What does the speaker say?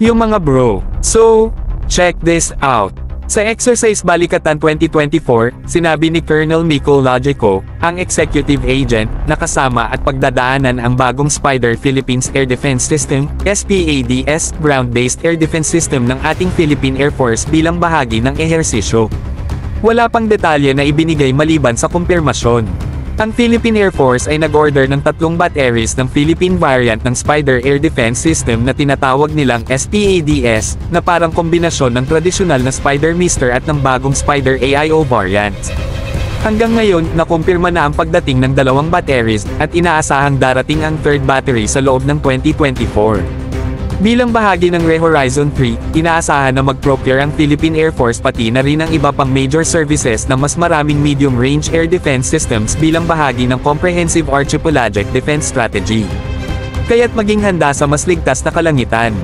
Yung mga bro. So, check this out. Sa Exercise Balikatan 2024, sinabi ni Colonel Miko Logico, ang executive agent, na kasama at pagdadaanan ang bagong Spider Philippines Air Defense System, SPADS, ground-based air defense system ng ating Philippine Air Force bilang bahagi ng ehersisyo. Wala pang detalye na ibinigay maliban sa kumpirmasyon. Ang Philippine Air Force ay nag-order ng 3 batteries ng Philippine variant ng Spider Air Defense System na tinatawag nilang SPADS, na parang kombinasyon ng tradisyonal na Spider Mister at ng bagong Spider AIO variant. Hanggang ngayon, nakumpirma na ang pagdating ng 2 batteries, at inaasahang darating ang 3rd battery sa loob ng 2024. Bilang bahagi ng Re-Horizon 3, inaasahan na mag-procure ang Philippine Air Force pati na rin ang iba pang major services na mas maraming medium-range air defense systems bilang bahagi ng Comprehensive Archipelagic Defense Strategy. Kaya't maging handa sa mas ligtas na kalangitan.